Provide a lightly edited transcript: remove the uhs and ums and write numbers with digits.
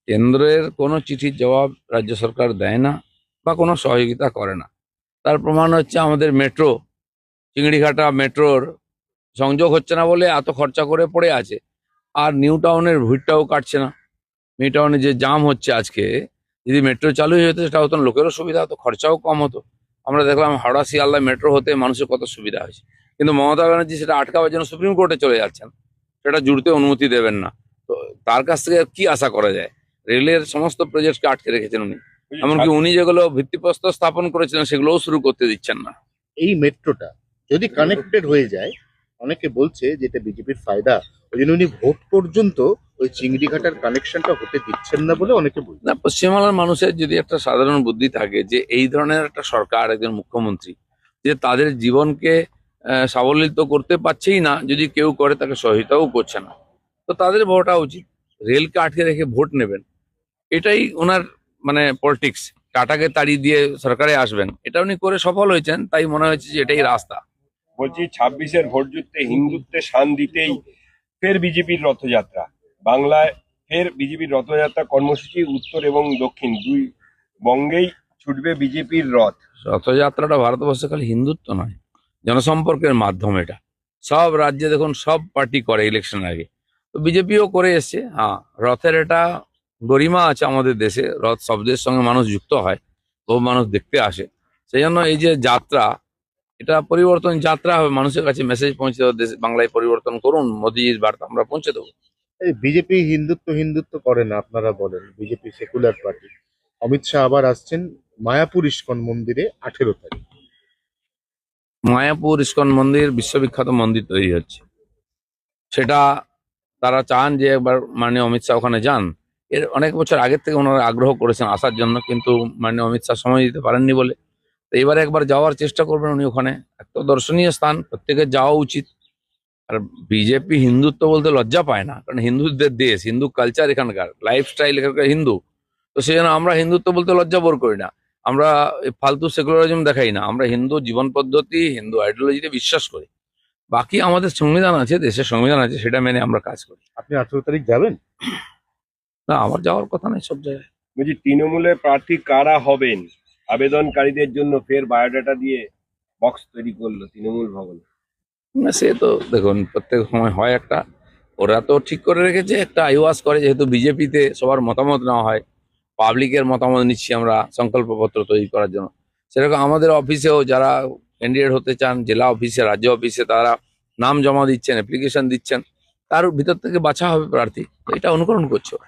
কেন্দ্রের কোনো চিঠির জবাব রাজ্য সরকার দেয় না বা কোনো সহযোগিতা করে না। তার প্রমাণ হচ্ছে আমাদের মেট্রো, চিংড়িঘাটা মেট্রোর সংযোগ হচ্ছে না বলে এত খরচা করে পড়ে আছে। আর নিউ টাউনের ভিড়টাও কাটছে না। নিউ টাউনে যে জাম হচ্ছে আজকে, যদি মেট্রো চালু হয়ে যেত সেটা হতো না, লোকেরও সুবিধা হতো, খরচাও কম হতো। আমরা দেখলাম হাওড়া শিয়ালদা মেট্রো হতে মানুষের কত সুবিধা হয়েছে। কিন্তু মমতা ব্যানার্জি সেটা আটকাবার জন্য সুপ্রিম কোর্টে চলে যাচ্ছেন, সেটা জুড়তে অনুমতি দেবেন না। তো তার কাছ থেকে কি আশা করা যায়? রেলের সমস্ত প্রজেক্টকে আটকে রেখেছেন উনি। এমনকি উনি যেগুলো ভিত্তিপ্রস্তর স্থাপন করেছিলেন সেগুলোও শুরু করতে দিচ্ছেন না। এই মেট্রোটা যদি কানেক্টেড হয়ে যায়, অনেকে বলছে যে এটা বিজেপির ফায়দা, ওই জন্য উনি ভোট পর্যন্ত ওই চিংড়িঘাটার কানেকশনটা হতে দিচ্ছেন না বলে অনেকে বলছে। না, পশ্চিমবাংলার মানুষের যদি একটা সাধারণ বুদ্ধি থাকে যে এই ধরনের একটা সরকার, একজন মুখ্যমন্ত্রী যে তাদের জীবনকে সাবলীল করতে পারছেই না, যদি কেউ করে তাকে সহায়তাও করছে না, তো তাদের ভোটা উচিত। রেলকে আটকে রেখে ভোট নেবেন, এটাই ওনার মানে পলিটিক্স। টাটাকে তাড়িয়ে দিয়ে সরকারে আসবেন, এটা উনি করে সফল হয়েছেন, তাই মনে হয়েছে যে এটাই রাস্তা। বলছি 26-এর ভোট যুদ্ধে হিন্দুত্বে শান দিতেই ফের বিজেপির রথযাত্রা বাংলায়। ফের বিজেপির রথযাত্রা কর্মসূচি উত্তর এবং দক্ষিণ দুই বঙ্গেই ছুটবে বিজেপির রথ। রথযাত্রাটা ভারতবর্ষে খালি হিন্দুত্ব নয়, জনসম্পর্কের মাধ্যম এটা। সব রাজ্যে দেখুন সব পার্টি করে ইলেকশন আগে, তো বিজেপিও করে এসছে। হ্যাঁ, রথের এটা গরিমা আছে আমাদের দেশে, রথ শব্দের সঙ্গে মানুষ যুক্ত হয়, বহু মানুষ দেখতে আসে। সেই জন্য এই যে যাত্রা, এটা পরিবর্তন যাত্রা হবে, মানুষের কাছে মেসেজ পৌঁছে দেবো, দেশ বাংলায় পরিবর্তন করুন, মোদিজির বার্তা আমরা পৌঁছে দেবো। এই বিজেপি হিন্দুত্ব হিন্দুত্ব করে না, আপনারা বলেন BJP secular party. Amit Shah আবার আসছেন মায়াপুর ইস্কন মন্দিরে 18 তারিখ। মায়াপুর ইস্কন মন্দির বিশ্ববিখ্যাত মন্দির তৈরি হচ্ছে, সেটা তারা চান যে একবার মাননীয় অমিত শাহ ওখানে যান। এর অনেক বছর আগের থেকে ওনারা আগ্রহ করেছেন আসার জন্য, কিন্তু মাননীয় অমিত শাহ সময় দিতে পারেননি বলে। তো এবারে একবার যাওয়ার চেষ্টা করবেন উনি ওখানে। একটা দর্শনীয় স্থান, প্রত্যেকের যাওয়া উচিত। আর বিজেপি হিন্দুত্ব বলতে লজ্জা পায় না, কারণ হিন্দুদের দেশ, হিন্দু কালচার এখানকার, লাইফস্টাইল এখানকার হিন্দু। তো সেই জন্য আমরা হিন্দুত্ব বলতে লজ্জা বোধ করি না। আমরা ফালতু সেকুলারিজম দেখাই না, আমরা হিন্দু জীবন পদ্ধতি, হিন্দু আইডিওলজিতে বিশ্বাস করি। বাকি আমাদের সংবিধান আছে, দেশের সংবিধান আছে, সেটা মেনে আমরা কাজ করি। আপনি 18 তারিখ যাবেন? না, আমার যাওয়ার কথা নেই সব জায়গায়। বলছি তৃণমূলের প্রার্থী কারা হবেন, আবেদনকারীদের জন্য ফের বায়োডাটা দিয়ে বক্স তৈরি করলো তৃণমূল ভবন। না, সে তো দেখুন প্রত্যেক সময় হয় একটা, ওরা তো ঠিক করে রেখেছে একটা আইওয়াস করে, যেহেতু বিজেপিতে সবার মতামত নেওয়া হয়, পাবলিকের মতামত নিচ্ছি আমরা সংকল্পপত্র তৈরি করার জন্য। সেরকম আমাদের অফিসেও যারা ক্যান্ডিডেট হতে চান, জেলা অফিসে রাজ্য অফিসে তারা নাম জমা দিচ্ছেন, অ্যাপ্লিকেশন দিচ্ছেন, তার ভিতর থেকে বাছা হবে প্রার্থী। তো এটা অনুকরণ করছে ওরা।